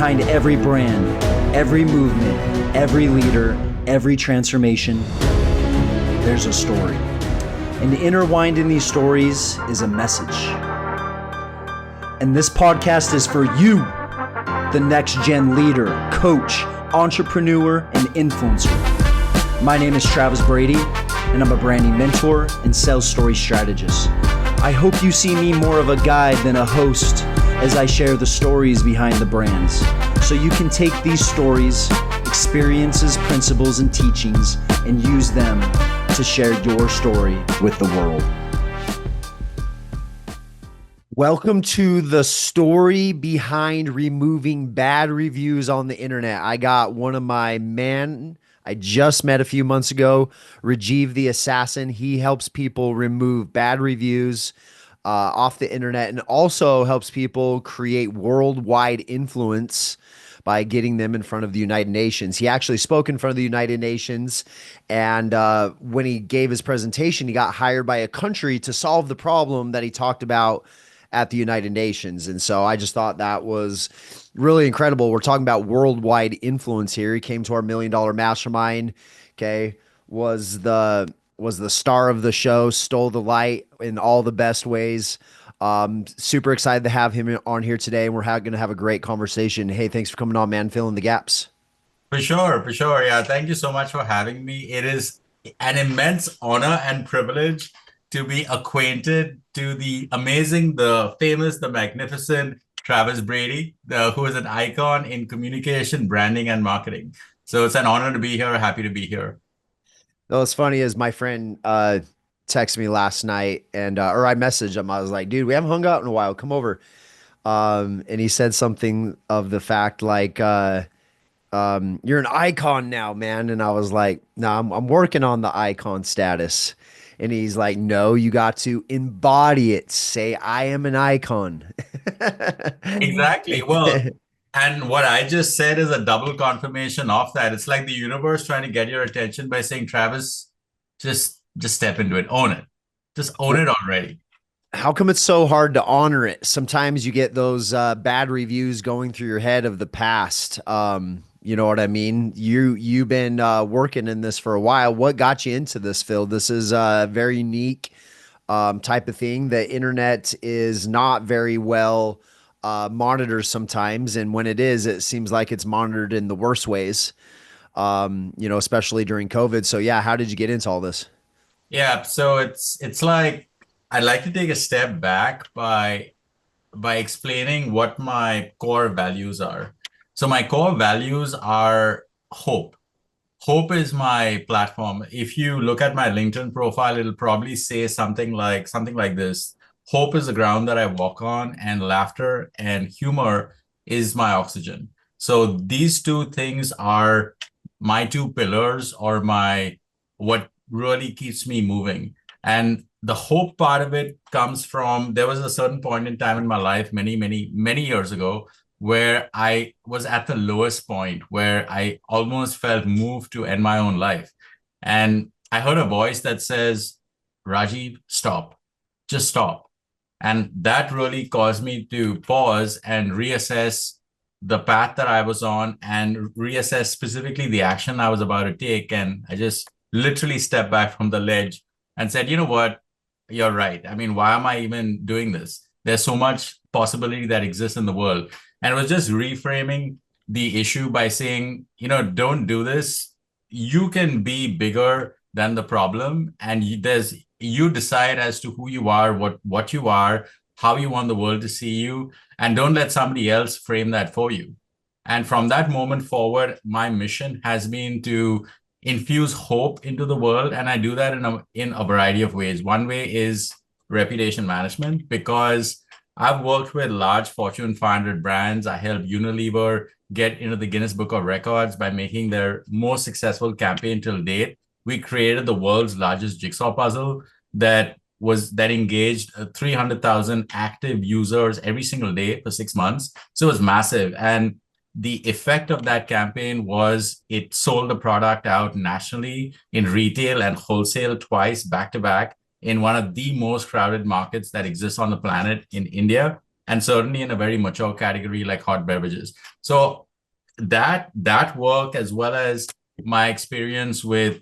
Behind every brand, every movement, every leader, every transformation, there's a story. And intertwined in these stories is a message. And this podcast is for you, the next gen leader, coach, entrepreneur, and influencer. My name is Travis Brady, and I'm a branding mentor and sales story strategist. I hope you see me more of a guide than a host as I share the stories behind the brands, so you can take these stories, experiences, principles, and teachings and use them to share your story with the world. Welcome to the story behind removing bad reviews on the internet. I got one of my I just met a few months ago, Rajiv the Assassin. He helps people remove bad reviews off the internet and also helps people create worldwide influence by getting them in front of the United Nations. He actually spoke in front of the United Nations, and when he gave his presentation, he got hired by a country to solve the problem that he talked about at the United Nations. And so I just thought that was really incredible. We're talking about worldwide influence here. He came to our $1 Million Mastermind, okay, was the star of the show, stole the light in all the best ways. Super excited to have him on here today, and we're going to have a great conversation. Hey, thanks for coming on, man. Fill in the gaps. For sure. Yeah, thank you so much for having me. It is an immense honor and privilege to be acquainted to the amazing, the famous, the magnificent Travis Brady, who is an icon in communication, branding, and marketing. So it's an honor to be here. Happy to be here. What's funny is my friend texted me last night, and or I messaged him. I was like, dude, we haven't hung out in a while. Come over. And he said something of the fact like, you're an icon now, man. And I was like, no, I'm working on the icon status. And he's like, no, you got to embody it. Say, I am an icon. Exactly. Well, and what I just said is a double confirmation of that. It's like the universe trying to get your attention by saying, Travis, just step into it. Own it. Just own it already. How come it's so hard to honor it? Sometimes you get those bad reviews going through your head of the past. You know what I mean? You've been working in this for a while. What got you into this field? This is a very unique type of thing. The internet is not very well monitored sometimes, and when it is, it seems like it's monitored in the worst ways. Especially during COVID. So yeah, how did you get into all this? Yeah, so it's like I'd like to take a step back by explaining what my core values are. So my core values are hope. Hope is my platform. If you look at my LinkedIn profile, it'll probably say something like this. Hope is the ground that I walk on, and laughter and humor is my oxygen. So these two things are my two pillars, or what really keeps me moving. And the hope part of it comes from, there was a certain point in time in my life, many, many, many years ago, where I was at the lowest point, where I almost felt moved to end my own life. And I heard a voice that says, Rajiv, stop, just stop. And that really caused me to pause and reassess the path that I was on, and reassess specifically the action I was about to take. And I just literally stepped back from the ledge and said, you know what? You're right. I mean, why am I even doing this? There's so much possibility that exists in the world. And it was just reframing the issue by saying, don't do this. You can be bigger than the problem. And you decide as to who you are, what you are, how you want the world to see you, and don't let somebody else frame that for you. And from that moment forward, my mission has been to infuse hope into the world. And I do that in a variety of ways. One way is reputation management, because I've worked with large Fortune 500 brands. I helped Unilever get into the Guinness Book of Records by making their most successful campaign till date. We created the world's largest jigsaw puzzle that engaged 300,000 active users every single day for 6 months. So it was massive. And the effect of that campaign was it sold the product out nationally in retail and wholesale twice back to back in one of the most crowded markets that exists on the planet, in India. and certainly in a very mature category like hot beverages. So that work, as well as my experience with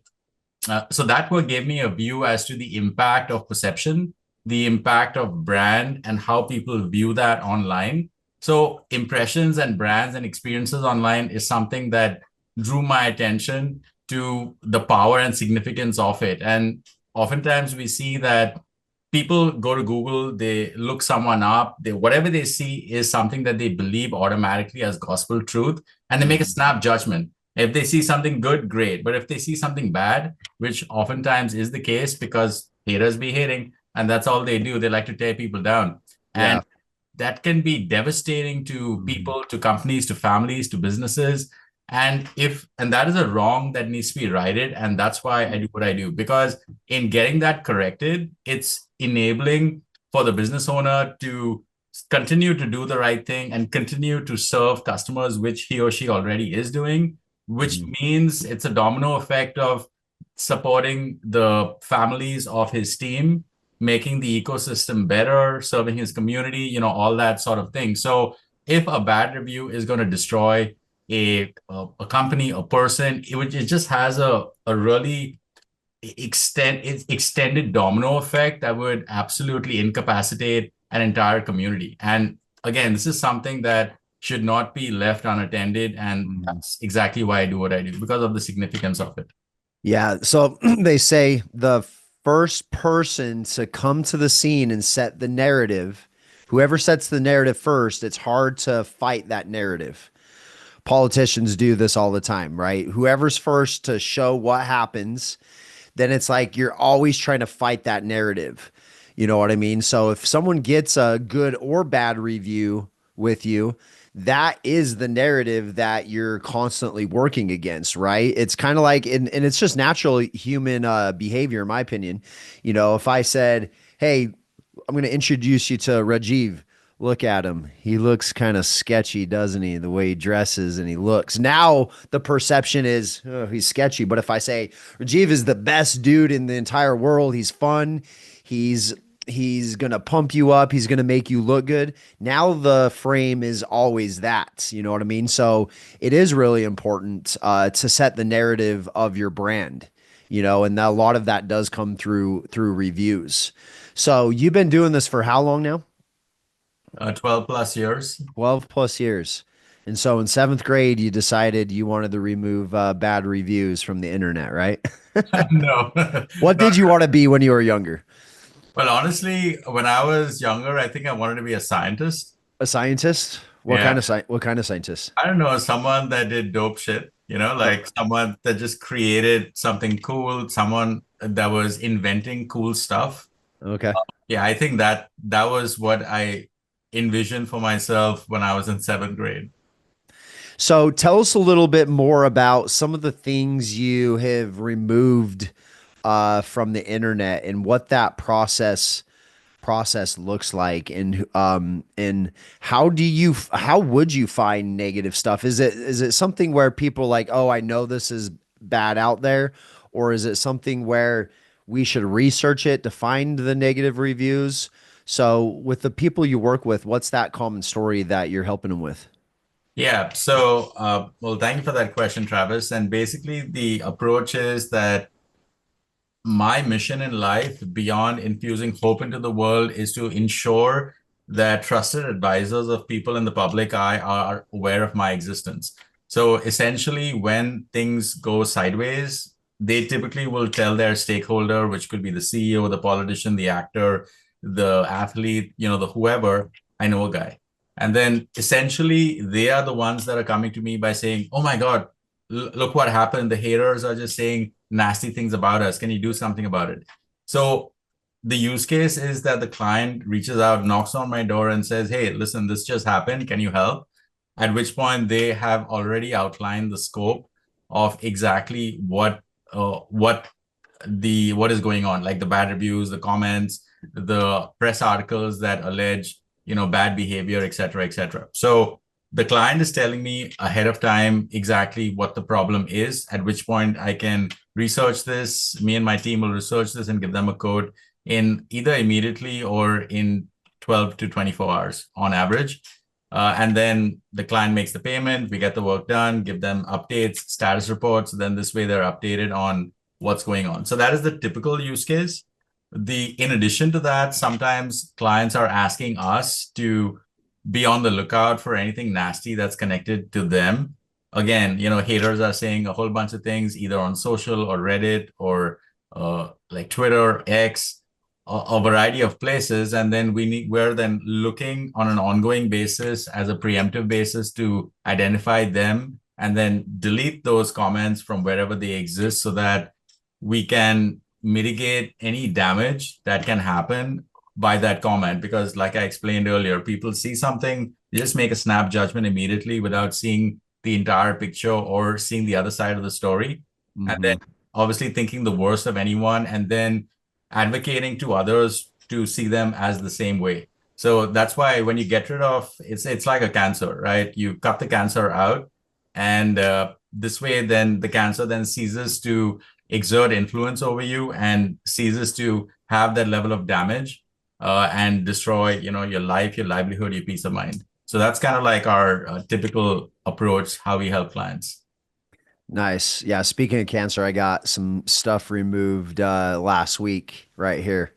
so that work gave me a view as to the impact of perception, the impact of brand, and how people view that online. So impressions and brands and experiences online is something that drew my attention to the power and significance of it. And oftentimes we see that people go to Google, they look someone up, they whatever they see is something that they believe automatically as gospel truth, and they make a Mhm. snap judgment. If they see something good, great. But if they see something bad, which oftentimes is the case because haters be hating, and that's all they do, they like to tear people down. And Yeah. that can be devastating to Mhm. people, to companies, to families, to businesses. And that is a wrong that needs to be righted. And that's why I do what I do. Because in getting that corrected, it's enabling for the business owner to continue to do the right thing and continue to serve customers, which he or she already is doing, which Mhm. means it's a domino effect of supporting the families of his team, making the ecosystem better, serving his community, all that sort of thing. So if a bad review is going to destroy a company, a person, it just has a really extended domino effect that would absolutely incapacitate an entire community. And again, this is something that should not be left unattended. And Mhm. that's exactly why I do what I do, because of the significance of it. Yeah. So they say the first person to come to the scene and set the narrative, whoever sets the narrative first, it's hard to fight that narrative. Politicians do this all the time, right? Whoever's first to show what happens, then it's like you're always trying to fight that narrative. You know what I mean? So if someone gets a good or bad review with you, that is the narrative that you're constantly working against, right? It's kind of like, and it's just natural human behavior, in my opinion. You know, if I said, hey, I'm going to introduce you to Rajiv. Look at him. He looks kind of sketchy, doesn't he? The way he dresses and he looks. Now the perception is, oh, he's sketchy. But if I say Rajiv is the best dude in the entire world, he's fun. He's he's going to pump you up, he's going to make you look good. Now the frame is always that, you know what I mean? So it is really important to set the narrative of your brand, you know, and a lot of that does come through reviews. So you've been doing this for how long now? 12 plus years. 12 plus years. And so in seventh grade, you decided you wanted to remove bad reviews from the internet, right? No. What No. did you want to be when you were younger? Well, honestly, when I was younger, I think I wanted to be a scientist. A scientist? Yeah. What kind of scientist? I don't know, someone that did dope shit, Oh, like someone that just created something cool, someone that was inventing cool stuff. okay. Yeah, I think that was what I envisioned for myself when I was in seventh grade. So tell us a little bit more about some of the things you have removed from the internet and what that process looks like, and how would you find negative stuff? Is it something where people are like, oh, I know this is bad out there, or is it something where we should research it to find the negative reviews? So with the people you work with, what's that common story that you're helping them with? Yeah, so well, thank you for that question, Travis. And basically the approach is that my mission in life, beyond infusing hope into the world, is to ensure that trusted advisors of people in the public eye are aware of my existence. So essentially, when things go sideways, they typically will tell their stakeholder, which could be the CEO, the politician, the actor, the athlete, the whoever, I know a guy. And then essentially, they are the ones that are coming to me by saying, oh my God, look what happened. The haters are just saying nasty things about us. Can you do something about it? So the use case is that the client reaches out, knocks on my door, and says, hey, listen, this just happened. Can you help? At which point they have already outlined the scope of exactly what is going on, like the bad reviews, the comments, the press articles that allege, bad behavior, et cetera, et cetera. So the client is telling me ahead of time exactly what the problem is, at which point I can research this. Me and my team will research this and give them a code in either immediately or in 12 to 24 hours on average. And then the client makes the payment, we get the work done, give them updates, status reports. Then this way they're updated on what's going on. So that is the typical use case. In addition to that, sometimes clients are asking us to be on the lookout for anything nasty that's connected to them. Again, haters are saying a whole bunch of things either on social or Reddit or like Twitter, X, a variety of places, and then we're then looking on an ongoing basis as a preemptive basis to identify them and then delete those comments from wherever they exist so that we can mitigate any damage that can happen by that comment. Because like I explained earlier, people see something, they just make a snap judgment immediately without seeing the entire picture or seeing the other side of the story, and then obviously thinking the worst of anyone and then advocating to others to see them as the same way. So that's why when you get rid of it's like a cancer, right? You cut the cancer out, and this way then the cancer then ceases to exert influence over you and ceases to have that level of damage and destroy your life, your livelihood, your peace of mind. So that's kind of like our typical approach, how we help clients. Nice. Yeah. Speaking of cancer, I got some stuff removed last week right here.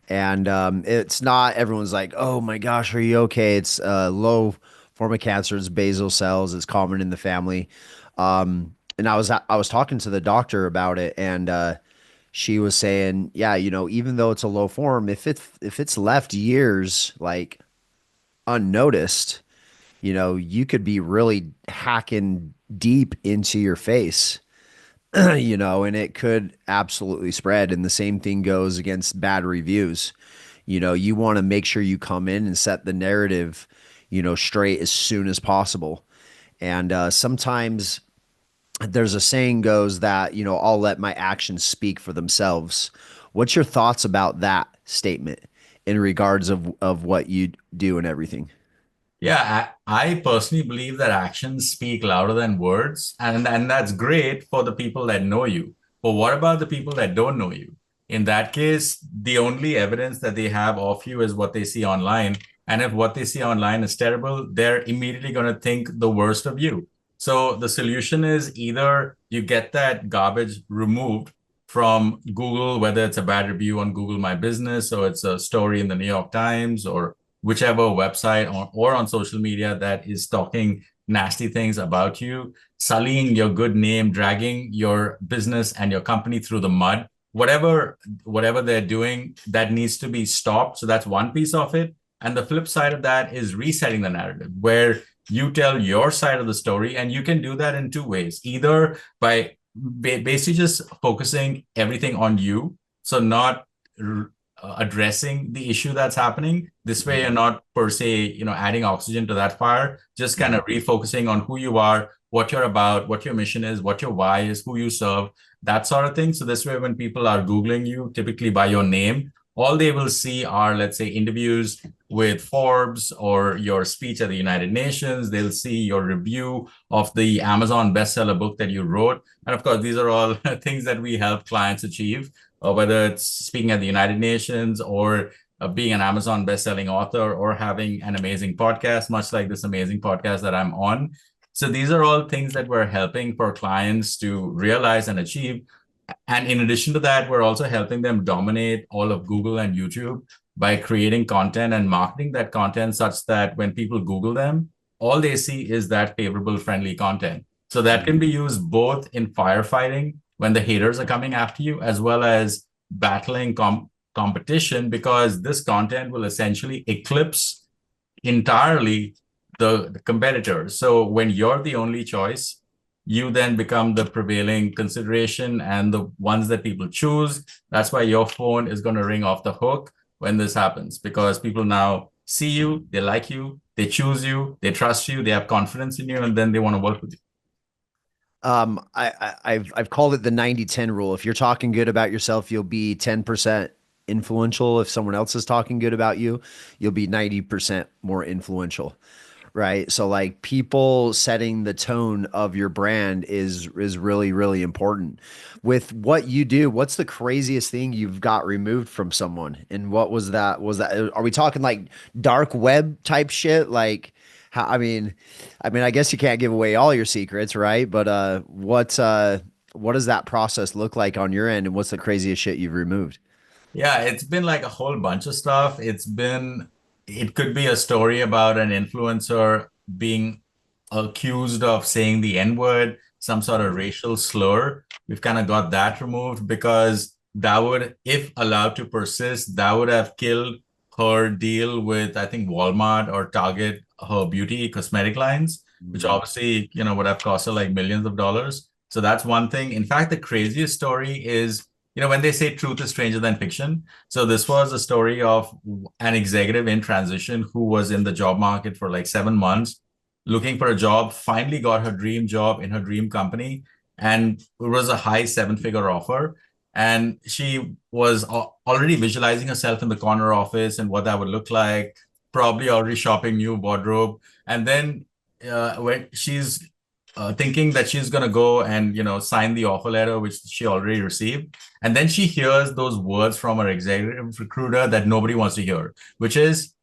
And it's not everyone's like, oh my gosh, are you okay? It's a low form of cancer. It's basal cells. It's common in the family. And I was talking to the doctor about it, and she was saying, yeah, even though it's a low form, if it's left years like unnoticed, you could be really hacking deep into your face, and it could absolutely spread. And the same thing goes against bad reviews. You want to make sure you come in and set the narrative, straight as soon as possible. And sometimes there's a saying goes that, I'll let my actions speak for themselves. What's your thoughts about that statement in regards of what you do and everything? Yeah, I personally believe that actions speak louder than words, and that's great for the people that know you. But what about the people that don't know you? In that case, the only evidence that they have of you is what they see online. And if what they see online is terrible, they're immediately going to think the worst of you. So the solution is either you get that garbage removed from Google, whether it's a bad review on Google My Business or it's a story in the New York Times or whichever website or on social media that is talking nasty things about you, sullying your good name, dragging your business and your company through the mud, whatever they're doing, that needs to be stopped. So that's one piece of it. And the flip side of that is resetting the narrative, where you tell your side of the story, and you can do that in two ways, either by basically just focusing everything on you, so not addressing the issue that's happening. This way, you're not per se, adding oxygen to that fire, just kind of refocusing on who you are, what you're about, what your mission is, what your why is, who you serve, that sort of thing. So this way, when people are Googling you, typically by your name, all they will see are, let's say, interviews with Forbes or your speech at the United Nations. They'll see your review of the Amazon bestseller book that you wrote. And of course, these are all things that we help clients achieve, whether it's speaking at the United Nations or being an Amazon best-selling author or having an amazing podcast, much like this amazing podcast that I'm on. So these are all things that we're helping for clients to realize and achieve. And in addition to that, we're also helping them dominate all of Google and YouTube by creating content and marketing that content such that when people Google them, all they see is that favorable, friendly content. So that can be used both in firefighting when the haters are coming after you, as well as battling competition, because this content will essentially eclipse entirely the competitors. So when you're the only choice, you then become the prevailing consideration and the ones that people choose. That's why your phone is going to ring off the hook when this happens, because people now see you, they like you, they choose you, they trust you, they have confidence in you, and then they want to work with you. I've called it the 90-10 rule. If you're talking good about yourself, you'll be 10% influential. If someone else is talking good about you, you'll be 90% more influential. right? So like people setting the tone of your brand is really really important. With what you do, what's the craziest thing you've got removed from someone? And what was that? Was that are we talking like dark web type shit? Like how I mean I guess you can't give away all your secrets, right? But what does that process look like on your end and what's the craziest shit you've removed? Yeah, it's been like a whole bunch of stuff. It could be a story about an influencer being accused of saying the N-word, some sort of racial slur. We've kind of got that removed because that would, if allowed to persist, that would have killed her deal with, I think, Walmart or Target, her beauty cosmetic lines, which Mm. obviously, would have cost her like millions of dollars. So that's one thing. In fact, the craziest story is when they say truth is stranger than fiction. So this was a story of an executive in transition who was in the job market for like 7 months, looking for a job, finally got her dream job in her dream company, and it was a high seven-figure offer. And she was already visualizing herself in the corner office and what that would look like, probably already shopping new wardrobe. And then when she's thinking that she's going to go and sign the offer letter which she already received, and then she hears those words from her executive recruiter that nobody wants to hear, which is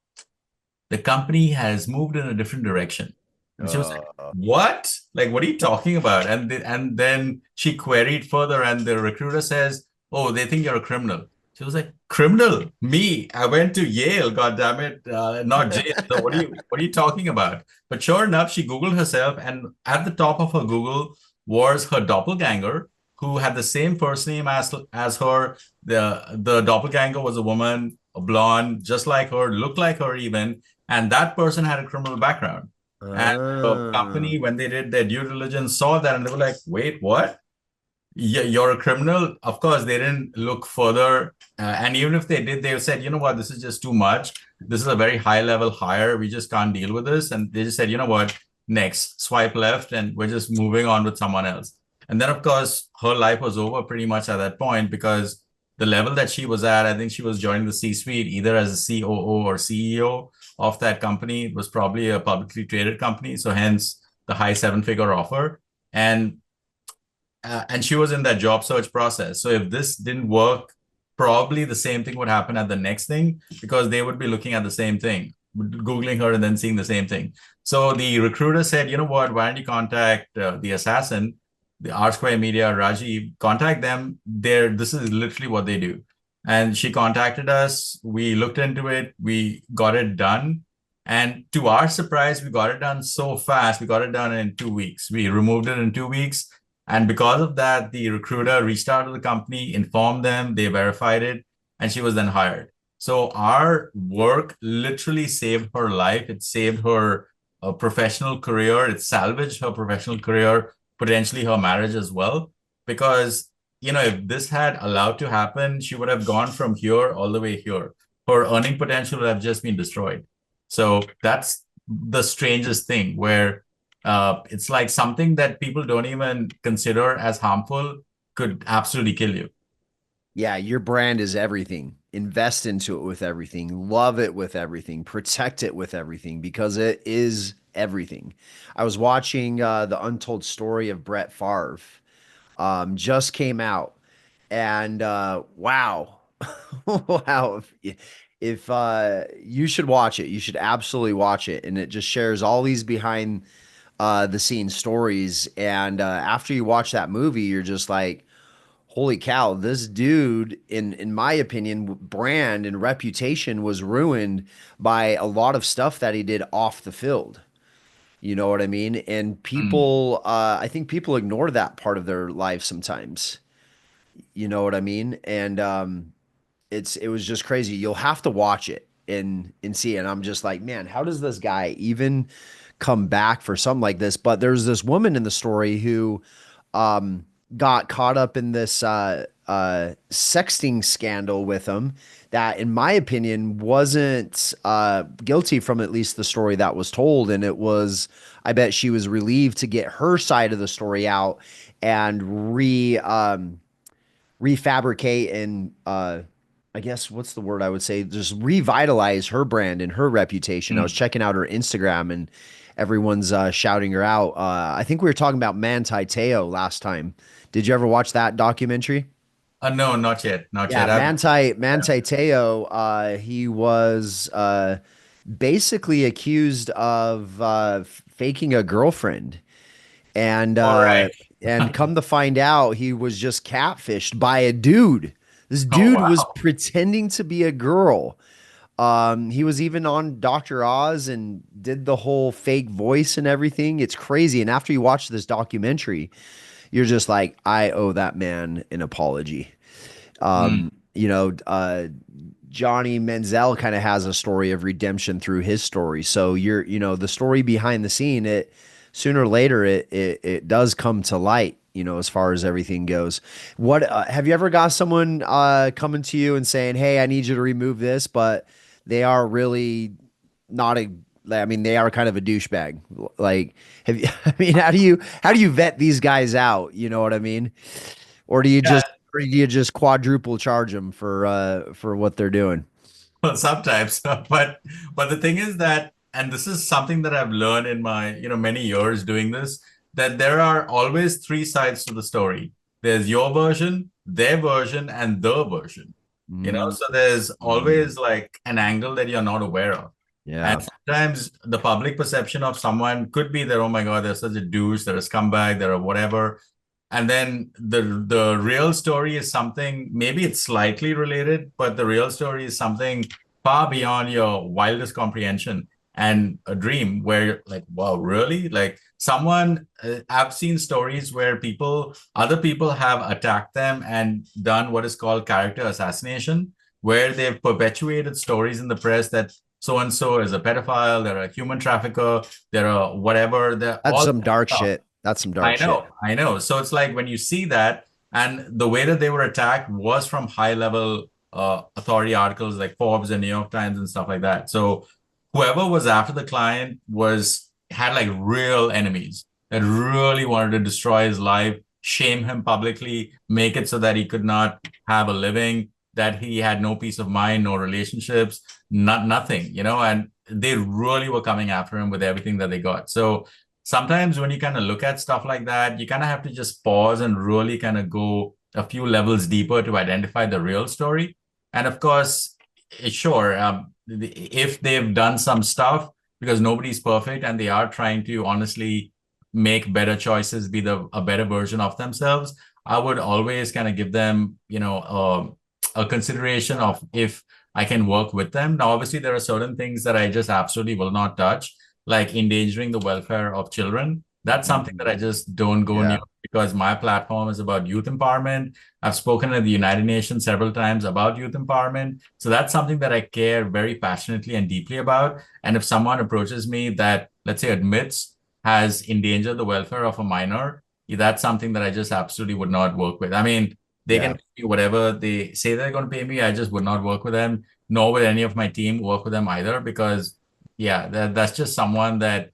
the company has moved in a different direction. And she was like, Uh, "What? Like, what are you talking about?" And then she queried further, and the recruiter says, "Oh, they think you're a criminal." She was like, "Criminal? Me? I went to Yale. God damn it, not jail. So what are you talking about?" But sure enough, she Googled herself, and at the top of her Google was her doppelganger, who had the same first name as her. The doppelganger was a woman, a blonde, just like her, looked like her even, and that person had a criminal background. And the uh, company, when they did their due diligence, saw that and they were like, wait, what? Yeah, you're a criminal. Of course, they didn't look further. And even if they did, they said, you know what, this is just too much. This is a very high level hire. We just can't deal with this. And they just said, you know what, next, swipe left, and we're just moving on with someone else. And then, of course, her life was over pretty much at that point because the level that she was at, I think she was joining the C suite either as a COO or CEO of that company. It was probably a publicly traded company. So, hence the high seven-figure offer. And she was in that job search process. So if this didn't work, probably the same thing would happen at the next thing because they would be looking at the same thing, Googling her and then seeing the same thing. So the recruiter said, you know what, why don't you contact the assassin, the Rsquare Media, Rajiv, contact them. This is literally what they do. And she contacted us. We looked into it. We got it done. And to our surprise, we got it done so fast. We got it done in 2 weeks. We removed it in 2 weeks, and because of that, the recruiter reached out to the company, informed them, they verified it, and she was then hired. So our work literally saved her life. It saved her professional career. It salvaged her professional career, potentially her marriage as well. Because, if this had allowed to happen, she would have gone from here all the way here. Her earning potential would have just been destroyed. So that's the strangest thing where it's like something that people don't even consider as harmful could absolutely kill you. yeah, your brand is everything. Invest into it with everything. Love it with everything. Protect it with everything because it is everything. I was watching the Untold Story of Brett Favre. Just came out, and wow, wow! If you should watch it, you should absolutely watch it, and it just shares all these behind the scenes stories. And after you watch that movie, you're just like, holy cow, this dude, in my opinion, brand and reputation was ruined by a lot of stuff that he did off the field. You know what I mean? And Mm. people, I think people ignore that part of their life sometimes. You know what I mean? And it was just crazy. You'll have to watch it and see it. And I'm just like, man, how does this guy even come back for something like this? But there's this woman in the story who um, got caught up in this sexting scandal with him that, in my opinion, wasn't guilty from at least the story that was told. And it was, I bet she was relieved to get her side of the story out and refabricate and I guess what's the word I would say, just revitalize her brand and her reputation. I was Mm. checking out her Instagram and everyone's shouting her out. I think we were talking about Manti Te'o last time. Did you ever watch that documentary? No, not yet, not Yeah, yet. I've Manti Te'o, he was basically accused of faking a girlfriend, and all uh, right. and come to find out, he was just catfished by a dude. This Oh dude was wow. pretending to be a girl. He was even on Dr. Oz and did the whole fake voice and everything. It's crazy. And after you watch this documentary, you're just like, I owe that man an apology. Mm. You know, Johnny Manziel kind of has a story of redemption through his story. So the story behind the scene, it sooner or later it does come to light, as far as everything goes. What have you ever got someone coming to you and saying, "Hey, I need you to remove this," but they are really not a I mean, they are kind of a douchebag. Like, have you, I mean, how do you vet these guys out? You know what I mean? Or do you Yeah. just or do you just quadruple charge them for what they're doing? Well, sometimes, but the thing is that, and this is something that I've learned in my, many years doing this, that there are always three sides to the story. There's your version, their version, and the version. Mm, So there's mm, always like an angle that you're not aware of. And yeah, sometimes the public perception of someone could be that, oh my God, they're such a douche, they're a scumbag, they're a whatever. And then the real story is something, maybe it's slightly related, but the real story is something far beyond your wildest comprehension and a dream where you're like, wow, really? Like I've seen stories where other people have attacked them and done what is called character assassination, where they've perpetuated stories in the press that so and so is a pedophile, they're a human trafficker, they're a whatever, they're that's all some that dark stuff. shit. That's some dark I shit. know, I know. So it's like when you see that, and the way that they were attacked was from high level authority articles like Forbes and New York Times and stuff like that. So whoever was after the client had like real enemies that really wanted to destroy his life, shame him publicly, make it so that he could not have a living, that he had no peace of mind, no relationships, nothing, and they really were coming after him with everything that they got. So sometimes when you kind of look at stuff like that, you kind of have to just pause and really kind of go a few levels deeper to identify the real story. And of course, sure, if they've done some stuff, because nobody's perfect and they are trying to honestly make better choices, be a better version of themselves, I would always kind of give them, a consideration of if I can work with them. Now, obviously, there are certain things that I just absolutely will not touch, like endangering the welfare of children. That's something that I Mhm. just don't go near Yeah, because my platform is about youth empowerment. I've spoken at the United Nations several times about youth empowerment. So that's something that I care very passionately and deeply about. And if someone approaches me that, let's say, admits has endangered the welfare of a minor, that's something that I just absolutely would not work with. I mean, they can yeah. pay me whatever they say they're going to pay me. I just would not work with them, nor would any of my team work with them either, because yeah, that's just someone that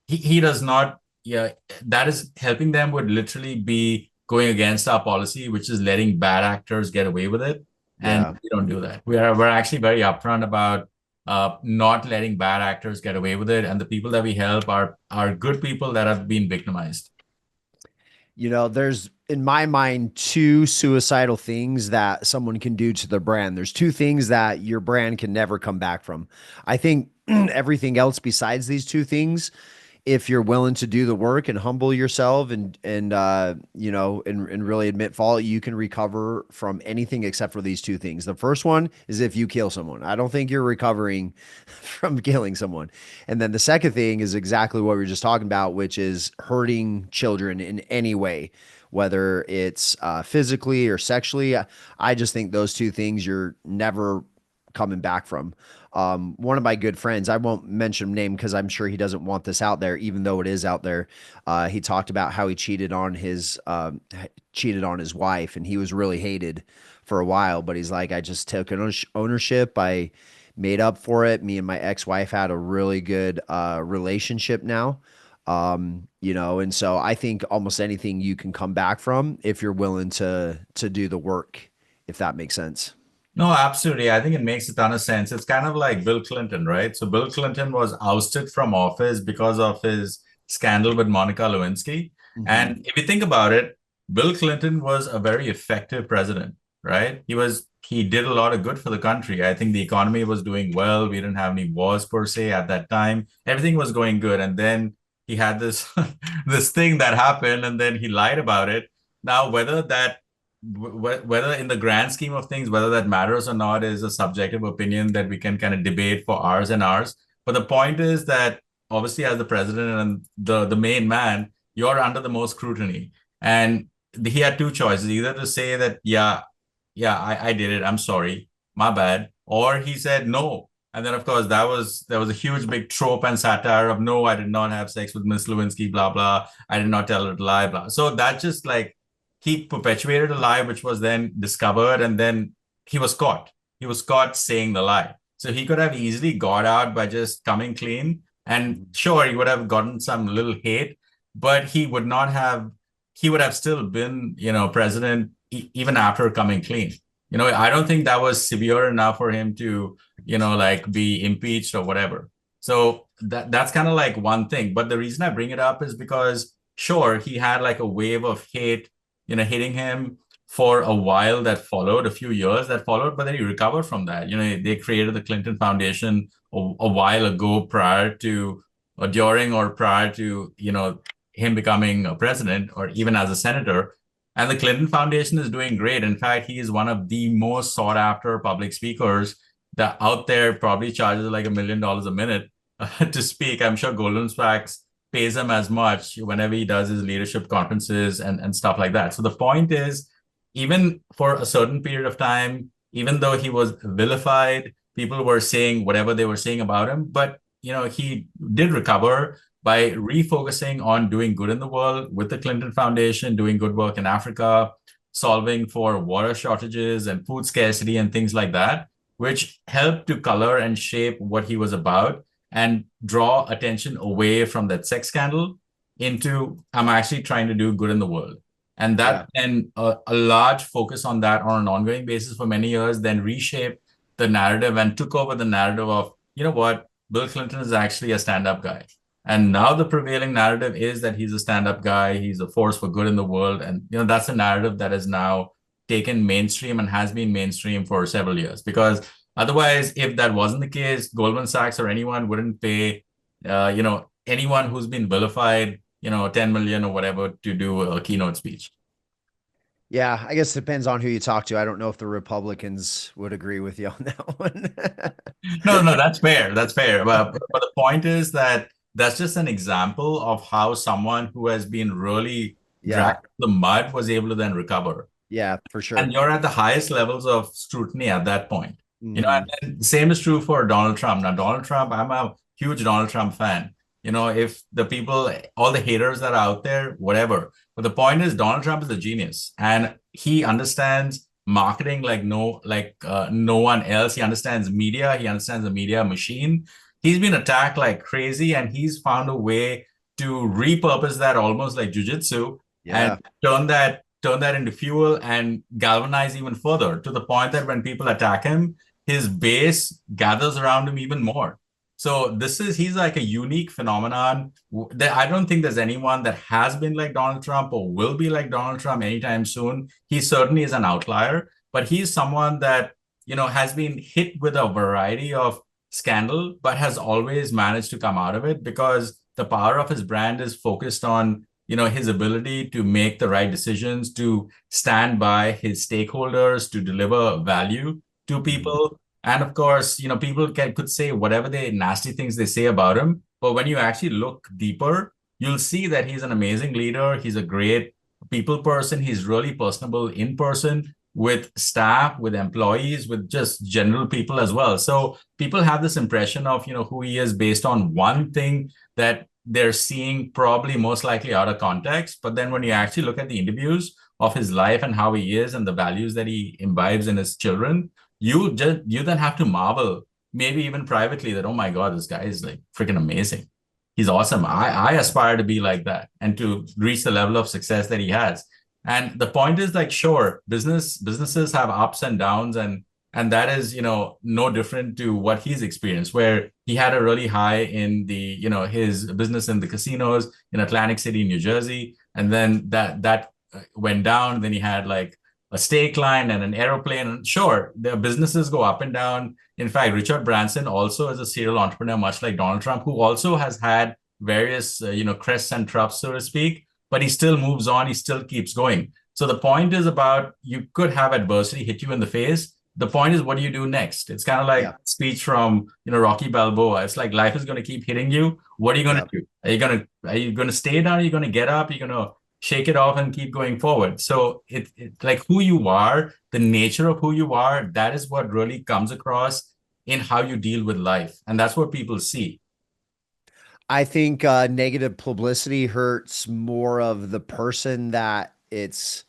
he does not, yeah, that is helping them would literally be going against our policy, which is letting bad actors get away with it. And Yeah. we don't do that. We're actually very upfront about not letting bad actors get away with it. And the people that we help are good people that have been victimized. There's in my mind two suicidal things that someone can do to their brand. There's two things that your brand can never come back from. I think everything else besides these two things, if you're willing to do the work and humble yourself and really admit fault, you can recover from anything except for these two things. The first one is if you kill someone. I don't think you're recovering from killing someone. And then the second thing is exactly what we were just talking about, which is hurting children in any way, whether it's physically or sexually. I just think those two things you're never coming back from. One of my good friends, I won't mention name because I'm sure he doesn't want this out there, even though it is out there. He talked about how he cheated on his wife, and he was really hated for a while. But he's like, I just took ownership. I made up for it. Me and my ex-wife had a really good relationship now. And so I think almost anything you can come back from if you're willing to do the work, if that makes sense. No, absolutely. I think it makes a ton of sense. It's kind of like Bill Clinton, right? So Bill Clinton was ousted from office because of his scandal with Monica Lewinsky. Hmm. And if you think about it, Bill Clinton was a very effective president, right? He did a lot of good for the country. I think the economy was doing well. We didn't have any wars per se at that time. Everything was going good. And then he had this this thing that happened and then he lied about it. Now, whether in the grand scheme of things, whether that matters or not is a subjective opinion that we can kind of debate for hours and hours. But the point is that obviously, as the president and the main man, you're under the most scrutiny. And he had two choices: either to say that, yeah, I did it, I'm sorry, my bad, or he said no. And then, of course, that was a huge big trope and satire of no, I did not have sex with Miss Lewinsky, blah blah. I did not tell her to lie, blah. So that just like he perpetuated a lie, which was then discovered, and then he was caught. He was caught saying the lie. So he could have easily got out by just coming clean. And sure, he would have gotten some little hate, but he would have still been, president even after coming clean. I don't think that was severe enough for him to, like be impeached or whatever. So that's kind of like one thing. But the reason I bring it up is because sure, he had like a wave of hate hitting him for a while that followed, a few years that followed, but then he recovered from that. They created the Clinton Foundation a while ago prior to, or during or prior to, him becoming a president or even as a senator. And the Clinton Foundation is doing great. In fact, he is one of the most sought after public speakers that out there, probably charges like $1 million a minute to speak. I'm sure Goldman Sachs pays him as much whenever he does his leadership conferences and stuff like that. So the point is, even for a certain period of time, even though he was vilified, people were saying whatever they were saying about him, but he did recover by refocusing on doing good in the world with the Clinton Foundation, doing good work in Africa, solving for water shortages and food scarcity and things like that, which helped to color and shape what he was about and draw attention away from that sex scandal into I'm actually trying to do good in the world. And Yeah. that and a large focus on that on an ongoing basis for many years then reshaped the narrative and took over the narrative of, you know what, Bill Clinton is actually a stand-up guy. And now the prevailing narrative is that he's a stand-up guy, he's a force for good in the world. And that's a narrative that is now taken mainstream and has been mainstream for several years. Because otherwise, if that wasn't the case, Goldman Sachs or anyone wouldn't pay, anyone who's been vilified, 10 million or whatever to do a keynote speech. Yeah, I guess it depends on who you talk to. I don't know if the Republicans would agree with you on that one. No, no, that's fair. That's fair. But the point is that that's just an example of how someone who has been really Yeah, dragged through the mud was able to then recover. yeah, for And sure. you're at the highest levels of scrutiny at that point. Hmm. And the same is true for Donald Trump. Now, Donald Trump, I'm a huge Donald Trump fan. If the people, all the haters that are out there, whatever. But the point is, Donald Trump is a genius, and he understands marketing no one else. He understands media. He understands the media machine. He's been attacked like crazy, and he's found a way to repurpose that almost like jujitsu and Yeah. turn that into fuel and galvanize even further to the point that when people attack him, his base gathers around him even more. So he's like a unique phenomenon. I don't think there's anyone that has been like Donald Trump or will be like Donald Trump anytime soon. He certainly is an outlier, but he's someone that, has been hit with a variety of scandal, but has always managed to come out of it because the power of his brand is focused on his ability to make the right decisions, to stand by his stakeholders, to deliver value to Mhm. people. And of course, people could say whatever they nasty things they say about him, but when you actually look deeper, you'll see that he's an amazing leader. He's a great people person. He's really personable in person with staff, with employees, with just general people as well. So people have this impression of who he is based on one thing that they're seeing probably most likely out of context. But then when you actually look at the interviews of his life and how he is and the values that he imbibes in his children, you then have to marvel, maybe even privately, that oh my God, this guy is like freaking amazing. He's awesome. I aspire to be like that and to reach the level of success that he has. And the point is like, sure, businesses have ups and downs, and And that is, no different to what he's experienced, where he had a really high in his business in the casinos in Atlantic City, New Jersey. And then that went down. Then he had like a stake line and an aeroplane. And sure, the businesses go up and down. In fact, Richard Branson also is a serial entrepreneur, much like Donald Trump, who also has had various, crests and troughs, so to speak, but he still moves on. He still keeps going. So the point is about you could have adversity hit you in the face. The point is, what do you do next? It's kind of like Yeah. speech from, Rocky Balboa. It's like life is going to keep hitting you. What are you going to Yeah. do? Are you going to stay down? Are you going to get up? Are you going to shake it off and keep going forward? So it like who you are, the nature of who you are, that is what really comes across in how you deal with life. And that's what people see. I think negative publicity hurts more of the person that it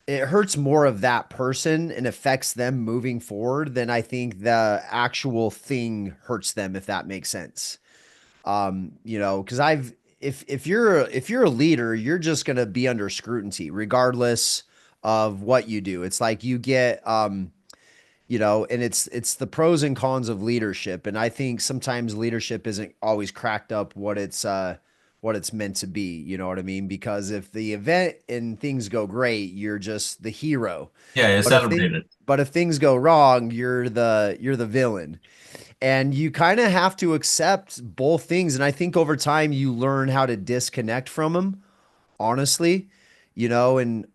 hurts more of that person and affects them moving forward than I think the actual thing hurts them, if that makes sense. Because if you're a leader, you're just gonna be under scrutiny regardless of what you do. It's like you get and it's the pros and cons of leadership. And I think sometimes leadership isn't always cracked up what it's meant to be. You know what I mean? Because if the event and things go great, you're just the hero. Yeah, you But if celebrate it. things go wrong, you're the villain. And you kind of have to accept both things. And I think over time you learn how to disconnect from them, honestly, and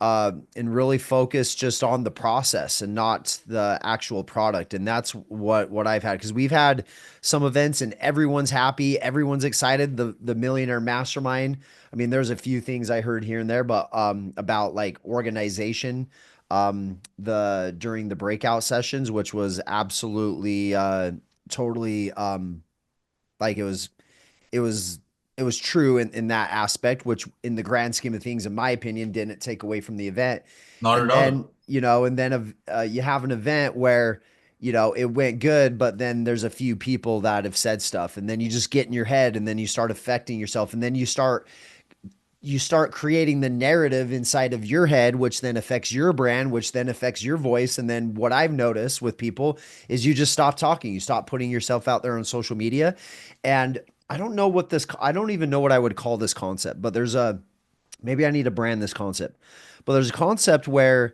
really focus just on the process and not the actual product. And that's what I've had, because we've had some events and everyone's happy, everyone's excited. The Millionaire Mastermind. I mean, there's a few things I heard here and there, but about like organization, the during the breakout sessions, which was absolutely totally like it was it was true in that aspect, which in the grand scheme of things, in my opinion, didn't take away from the event. Not And at then, all. you have an event where, it went good, but then there's a few people that have said stuff, and then you just get in your head, and then you start affecting yourself, and then you start creating the narrative inside of your head, which then affects your brand, which then affects your voice. And then what I've noticed with people is you just stop talking. You stop putting yourself out there on social media. And I don't even know what I would call this concept, but maybe I need to brand this concept, but there's a concept where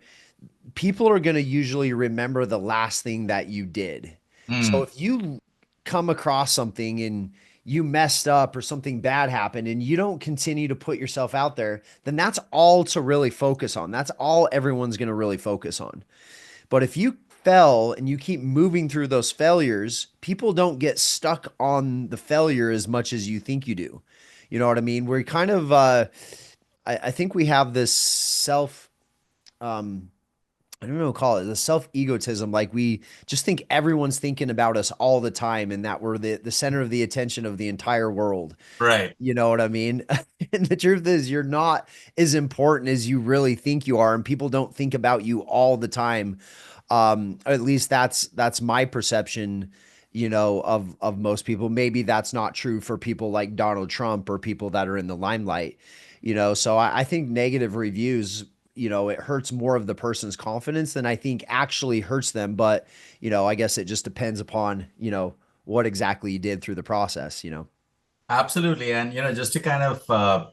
people are going to usually remember the last thing that you did. So Mm, if you come across something and you messed up or something bad happened and you don't continue to put yourself out there, then that's all to really focus on. That's all everyone's going to really focus on. But if you fell and you keep moving through those failures, people don't get stuck on the failure as much as you think you do. You know what I mean? We're kind of, I think we have this um, I don't know what to call it, the self egotism. Like we just think everyone's thinking about us all the time and that we're the center of the attention of the entire world. right. You know what I mean? And the truth is, you're not as important as you really think you are, and people don't think about you all the time. At least that's my perception, of most people. Maybe that's not true for people like Donald Trump or people that are in the limelight. So I think negative reviews, it hurts more of the person's confidence than I think actually hurts them. But, I guess it just depends upon, what exactly you did through the process. Absolutely. And, just to kind of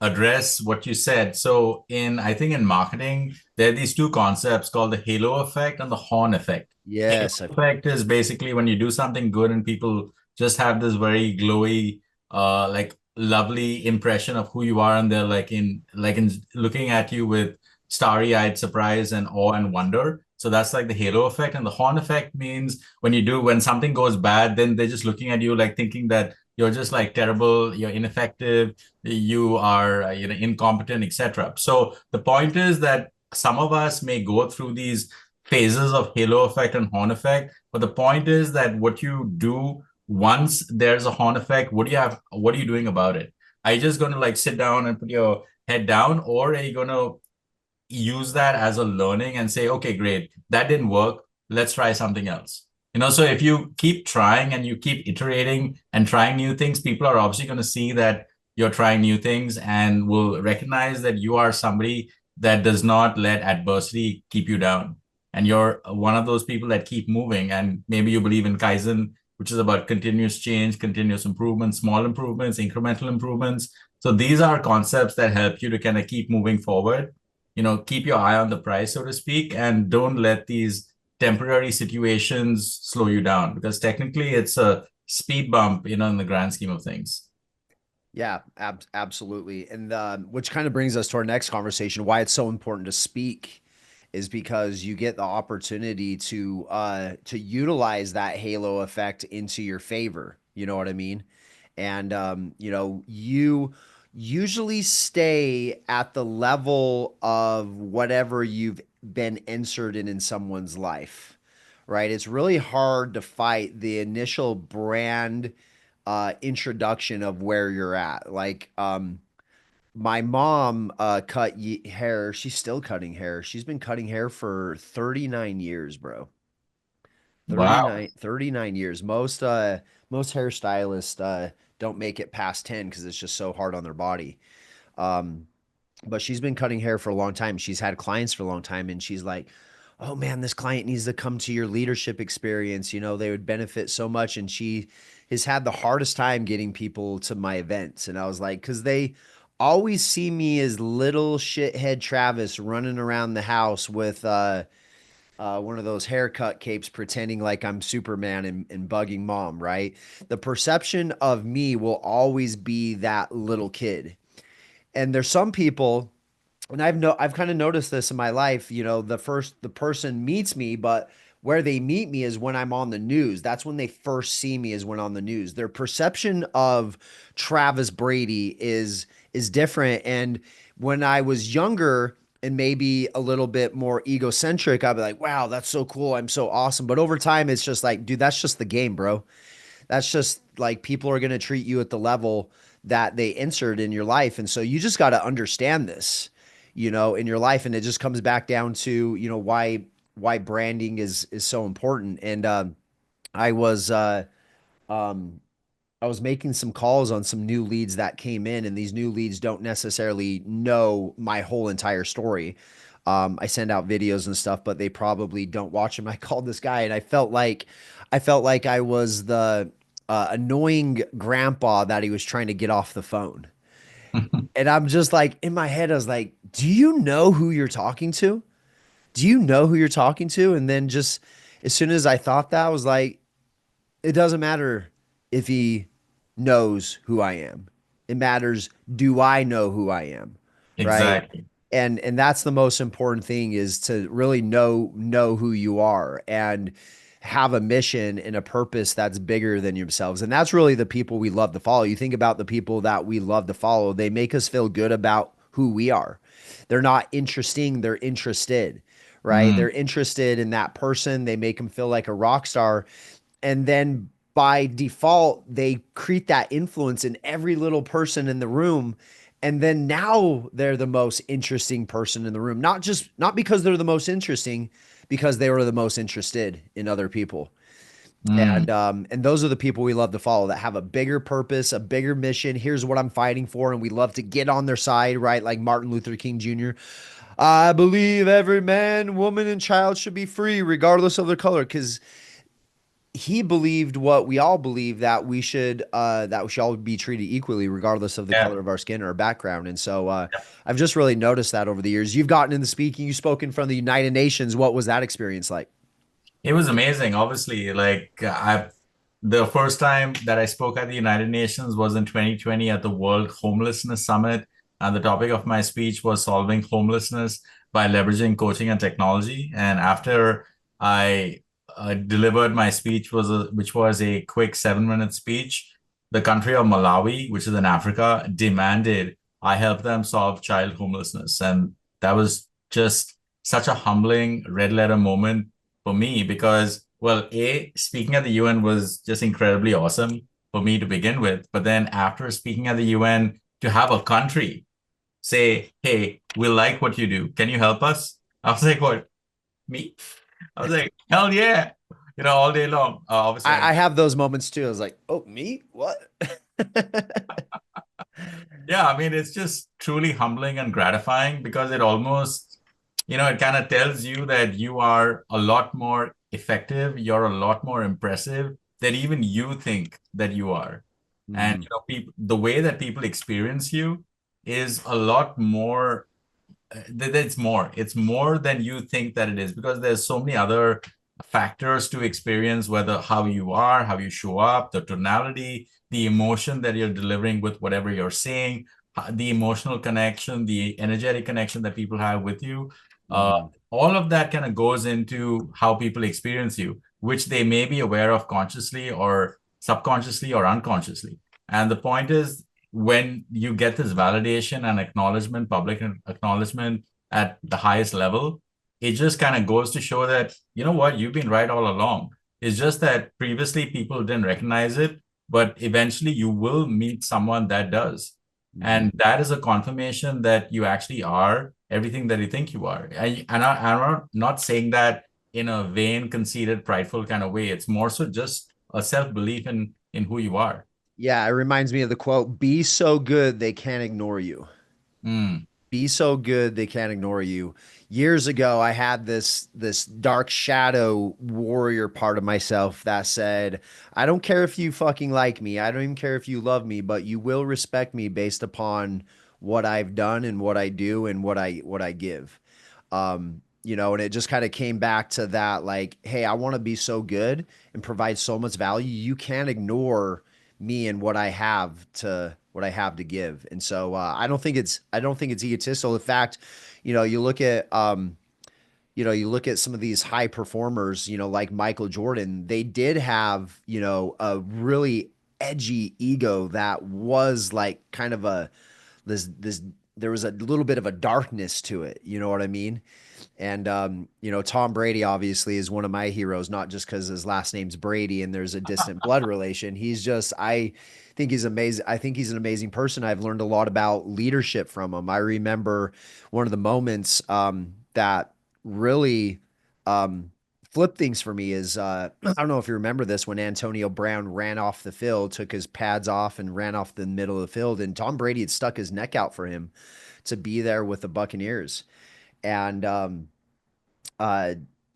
address what you said. So I think in marketing, there are these two concepts called the halo effect and the horn effect. Halo Yes. effect is basically when you do something good and people just have this very glowy, like lovely impression of who you are, and they're like in looking at you with starry-eyed surprise and awe and wonder. So that's like the halo effect. And the horn effect means when something goes bad, then they're just looking at you like thinking that you're just like terrible, you're ineffective, you are incompetent, etc. So the point is that some of us may go through these phases of halo effect and horn effect, but the point is that what you do once there's a horn effect, what are you doing about it? Are you just going to like sit down and put your head down, or are you going to use that as a learning and say, okay, great, that didn't work, let's try something else? So if you keep trying and you keep iterating and trying new things, people are obviously going to see that you're trying new things and will recognize that you are somebody that does not let adversity keep you down. and you're one of those people that keep moving, and maybe you believe in Kaizen, which is about continuous change, continuous improvement, small improvements, incremental improvements. So these are concepts that help you to kind of keep moving forward, keep your eye on the prize, so to speak, and don't let these temporary situations slow you down, because technically it's a speed bump, in the grand scheme of things. Yeah, absolutely. And which kind of brings us to our next conversation. Why it's so important to speak is because you get the opportunity to utilize that halo effect into your favor. You know what I mean? And you usually stay at the level of whatever you've been inserted in someone's life, right? It's really hard to fight the initial brand introduction of where you're at. Like, my mom cut hair. She's still cutting hair. She's been cutting hair for 39 years, bro. Wow. 39 years. Most hairstylists don't make it past 10 because it's just so hard on their body. Um, but she's been cutting hair for a long time. She's had clients for a long time, and she's like, "Oh man, this client needs to come to your leadership experience. They would benefit so much." And she has had the hardest time getting people to my events. And I was like, "Cause they always see me as little shithead Travis running around the house with one of those haircut capes, pretending like I'm Superman and bugging mom, right? The perception of me will always be that little kid. And there's some people, and I've kind of noticed this in my life. The person meets me, but where they meet me is when I'm on the news. That's when they first see me, is when on the news. Their perception of Travis Brady is different. And when I was younger and maybe a little bit more egocentric, I'd be like, wow, that's so cool. I'm so awesome. But over time, it's just like, dude, that's just the game, bro. That's just like people are going to treat you at the level that they insert in your life. And so you just got to understand this, in your life. And it just comes back down to, why branding is so important. And I was um I was making some calls on some new leads that came in, and these new leads don't necessarily know my whole entire story. I send out videos and stuff, but they probably don't watch them. I called this guy, and I felt like I was the annoying grandpa that he was trying to get off the phone. And I'm just like, in my head, I was like, "Do you know who you're talking to? Do you know who you're talking to?" And then just as soon as I thought that, I was like, it doesn't matter if he knows who I am. It matters, do I know who I am? Right? Exactly. And that's the most important thing, is to really know who you are and have a mission and a purpose that's bigger than yourselves. And that's really the people we love to follow. You think about the people that we love to follow, they make us feel good about who we are. They're not interesting, they're interested, right? Mm, They're interested in that person. They make them feel like a rock star. And then by default, they create that influence in every little person in the room. And then now they're the most interesting person in the room. Not because they're the most interesting, because they were the most interested in other people. mm. And those are the people we love to follow, that have a bigger purpose, a bigger mission. Here's what I'm fighting for, and we love to get on their side, right? Like Martin Luther King Jr. I believe every man, woman, and child should be free, regardless of their color, because he believed what we all believe, that we should all be treated equally regardless of the Yeah. color of our skin or our background. And so I've just really noticed that over the years. You've gotten into speaking, you've spoken from the United Nations. What was that experience like? It was amazing. Obviously, the first time that I spoke at the United Nations was in 2020 at the World Homelessness Summit, and the topic of my speech was solving homelessness by leveraging coaching and technology. And after I delivered my speech, which was a quick 7-minute speech, the country of Malawi, which is in Africa, demanded I help them solve child homelessness, and that was just such a humbling red letter moment for me, because, well, speaking at the UN was just incredibly awesome for me to begin with. But then after speaking at the UN, to have a country say, hey, we like what you do. Can you help us? I was like, what, me? I was like, hell yeah. All day long. Obviously, I have those moments too. I was like, oh, me? What? yeah, I mean, it's just truly humbling and gratifying, because it almost it kind of tells you that you are a lot more effective, you're a lot more impressive than even you think that you are. And Mhm. people, the way that people experience you is a lot more it's more than you think that it is, because there's so many other factors to experience, whether how you are, how you show up, the tonality, the emotion that you're delivering with whatever you're saying, the emotional connection, the energetic connection that people have with you. uh, Mhm. all of that kind of goes into how people experience you, which they may be aware of consciously or subconsciously or unconsciously. And the point is, when you get this validation and acknowledgement, public acknowledgement at the highest level, it just kind of goes to show that, you know what, you've been right all along. It's just that previously people didn't recognize it, but eventually you will meet someone that does. Mhm. And that is a confirmation that you actually are everything that you think you are. I'm not saying that in a vain, conceited, prideful kind of way. It's more so just a self-belief in who you are. Yeah, it reminds me of the quote, "Be so good they can't ignore you." Mm. Be so good they can't ignore you. Years ago, I had this dark shadow warrior part of myself that said, "I don't care if you fucking like me. I don't even care if you love me, but you will respect me based upon what I've done and what I do and what I give." And it just kind of came back to that, like, hey, I want to be so good and provide so much value. You can't ignore me and what I have to give. And so I don't think it's egotistical. In fact, you look at some of these high performers, like Michael Jordan, they did have, a really edgy ego that was like kind of this there was a little bit of a darkness to it. You know what I mean? And Tom Brady obviously is one of my heroes, not just because his last name's Brady and there's a distant blood relation. I think he's amazing. I think he's an amazing person. I've learned a lot about leadership from him. I remember one of the moments that really flipped things for me is I don't know if you remember this, when Antonio Brown ran off the field, took his pads off and ran off the middle of the field, and Tom Brady had stuck his neck out for him to be there with the Buccaneers. And uh,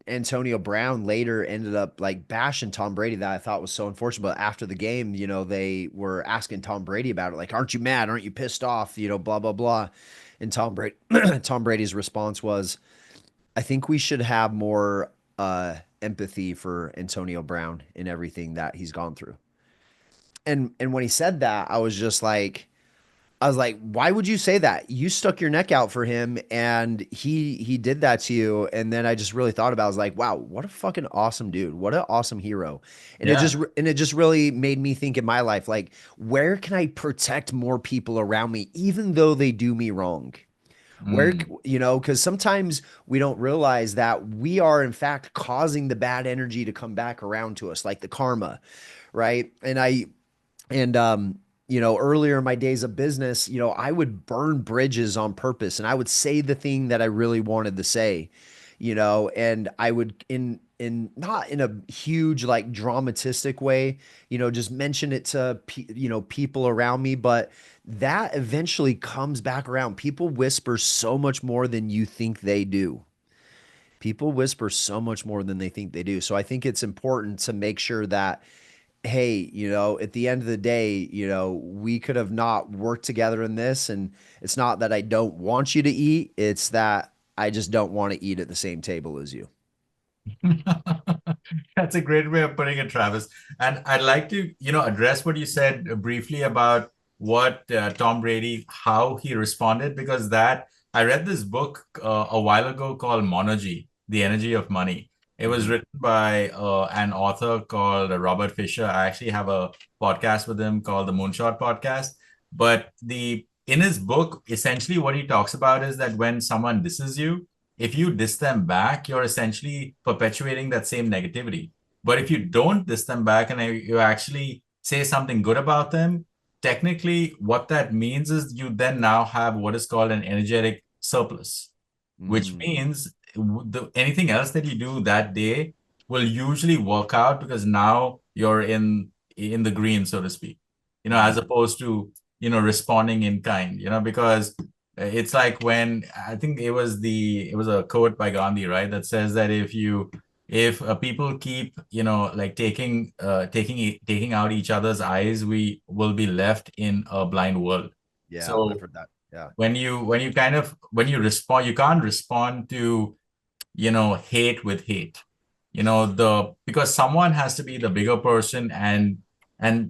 Antonio Brown later ended up like bashing Tom Brady, that I thought was so unfortunate. But after the game, they were asking Tom Brady about it, like, "Aren't you mad? Aren't you pissed off? Blah blah blah." And Tom Brady's response was, "I think we should have more empathy for Antonio Brown and everything that he's gone through." And when he said that, I was like, why would you say that? You stuck your neck out for him and he did that to you. And then I just really thought about it. I was like, wow, what a fucking awesome dude. What an awesome hero. And it Yeah. just and it just really made me think in my life, like, where can I protect more people around me, even though they do me wrong? Where, Mm. because sometimes we don't realize that we are in fact causing the bad energy to come back around to us, like the karma, right? And earlier in my days of business, I would burn bridges on purpose and I would say the thing that I really wanted to say, and I would in not in a huge like dramatistic way, just mention it to people around me, but that eventually comes back around. People whisper so much more than you think they do. People whisper so much more than they think they do. So I think it's important to make sure that, hey, at the end of the day, we could have not worked together in this. And it's not that I don't want you to eat, it's that I just don't want to eat at the same table as you. That's a great way of putting it, Travis. And I'd like to, address what you said briefly about what Tom Brady, how he responded, because I read this book a while ago called Monergy, The Energy of Money. It was Mhm. written by an author called Robert Fisher. I actually have a podcast with him called the Moonshot Podcast. But in his book, essentially what he talks about is that when someone disses you, if you diss them back, you're essentially perpetuating that same negativity. But if you don't diss them back and you actually say something good about them, technically what that means is you then now have what is called an energetic surplus, which Mhm. means anything else that you do that day will usually work out because now you're in the green, so to speak, as Mhm. opposed to responding in kind, because It's like when I think it was a quote by Gandhi, right? That says that if people keep, like taking out each other's eyes, we will be left in a blind world. Yeah, I've So heard that. Yeah. when you respond, you can't respond to hate with hate. The because someone has to be the bigger person and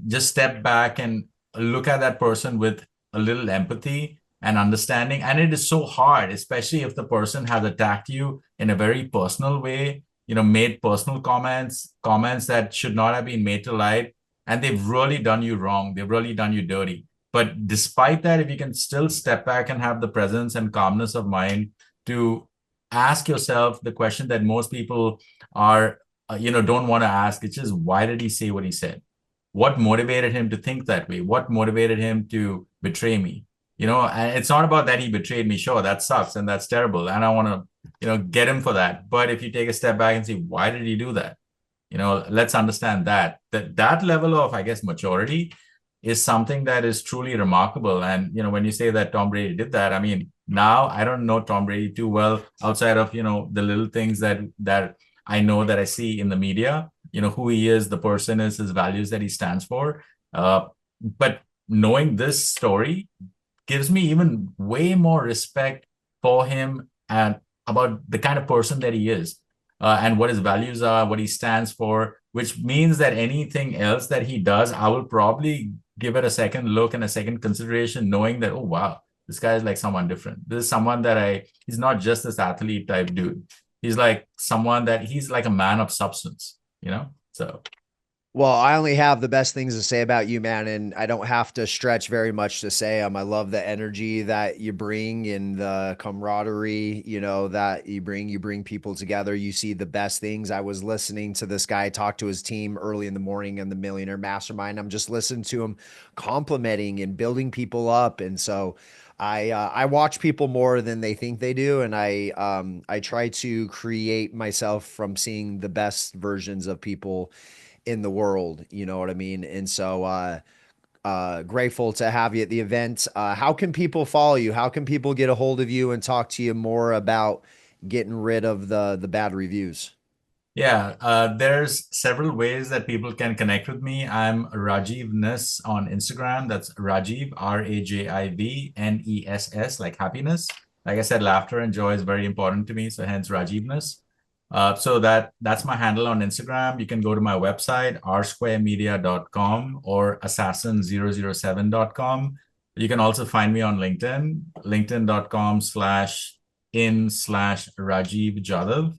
just step back and look at that person with a little empathy and understanding. And it is so hard, especially if the person has attacked you in a very personal way, made personal comments that should not have been made to light, and they've really done you wrong. They've really done you dirty. But despite that, if you can still step back and have the presence and calmness of mind to ask yourself the question that most people are don't want to ask. It's just, why did he say what he said? What motivated him to think that way? What motivated him to betray me? And it's not about that he betrayed me. Sure, that sucks and that's terrible, and I want to get him for that. But if you take a step back and see, why did he do that? Let's understand that level of, I guess, maturity is something that is truly remarkable. And when you say that Tom Brady did that, I mean, now I don't know Tom Brady too well outside of the little things that I know, that I see in the media, who he is, the person is, his values that he stands for. But knowing this story gives me even way more respect for him and about the kind of person that he is, and what his values are, what he stands for, which means that anything else that he does, I will probably give it a second look and a second consideration, knowing that, oh, wow, this guy is like someone different. This is someone he's not just this athlete type dude. He's like someone he's like a man of substance. So. Well, I only have the best things to say about you, man, and I don't have to stretch very much to say them. I love the energy that you bring and the camaraderie, that you bring. You bring people together. You see the best things. I was listening to this guy talk to his team early in the morning in the Millionaire Mastermind. I'm just listening to him complimenting and building people up, and so I watch people more than they think they do, and I try to create myself from seeing the best versions of people in the world. You know what I mean? And so, grateful to have you at the event. How can people follow you? How can people get a hold of you and talk to you more about getting rid of the bad reviews? Yeah, there's several ways that people can connect with me. I'm Rajiv Ness on Instagram. That's Rajiv, Rajivness, like happiness. Like I said, laughter and joy is very important to me, so hence Rajivness. So that's my handle on Instagram. You can go to my website, rsquaremedia.com or assassin007.com. You can also find me on LinkedIn, linkedin.com/in/Rajiv Jadhav.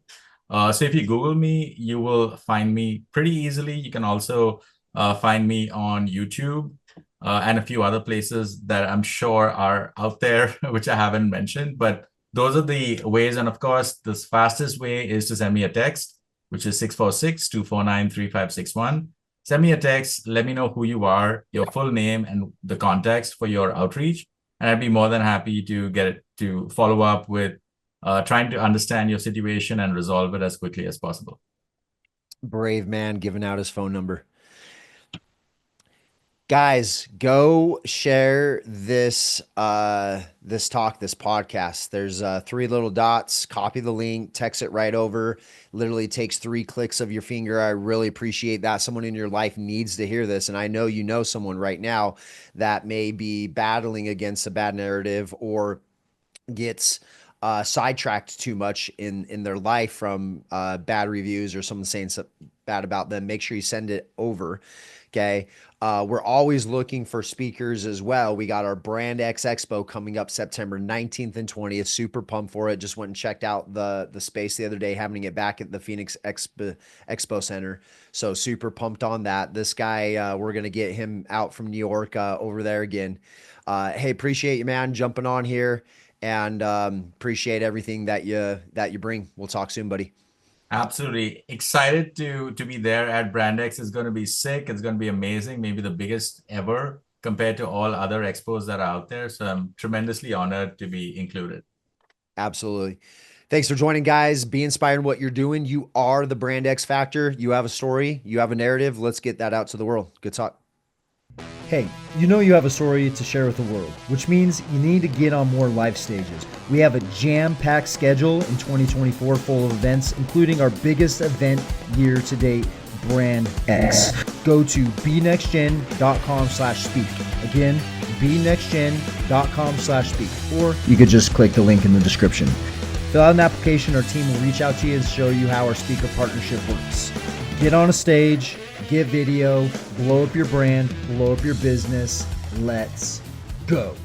So if you Google me, you will find me pretty easily. You can also find me on YouTube and a few other places that I'm sure are out there, which I haven't mentioned. But those are the ways. And of course, the fastest way is to send me a text, which is 646-249-3561. Send me a text. Let me know who you are, your full name, and the context for your outreach. And I'd be more than happy to get it to follow up with trying to understand your situation and resolve it as quickly as possible. Brave man giving out his phone number. Guys, go share this talk, this podcast. There's three little dots. Copy the link, text it right over. Literally takes 3 clicks of your finger. I really appreciate that. Someone in your life needs to hear this, and I know you know someone right now that may be battling against a bad narrative or gets sidetracked too much in their life from bad reviews or someone saying something bad about them. Make sure you send it over. Okay. We're always looking for speakers as well. We got our BrandX Expo coming up September 19th and 20th. Super pumped for it. Just went and checked out the space the other day, having it back at the Phoenix Expo Center. So super pumped on that. This guy, we're going to get him out from New York over there again. Hey, appreciate you, man, jumping on here, and appreciate everything that you bring. We'll talk soon, buddy. Absolutely excited to be there at BrandX. It's going to be sick. It's going to be amazing. Maybe the biggest ever compared to all other expos that are out there. So I'm tremendously honored to be included. Absolutely. Thanks for joining, guys. Be inspired in what you're doing. You are the brand X factor. You have a story, you have a narrative. Let's get that out to the world. Good talk. Hey, you know you have a story to share with the world, which means you need to get on more live stages. We have a jam-packed schedule in 2024 full of events, including our biggest event year to date, BrandX. Go to bnextgen.com/speak. Again, bnextgen.com/speak. Or you could just click the link in the description. Fill out an application, our team will reach out to you and show you how our speaker partnership works. Get on a stage, get video, blow up your brand, blow up your business. Let's go.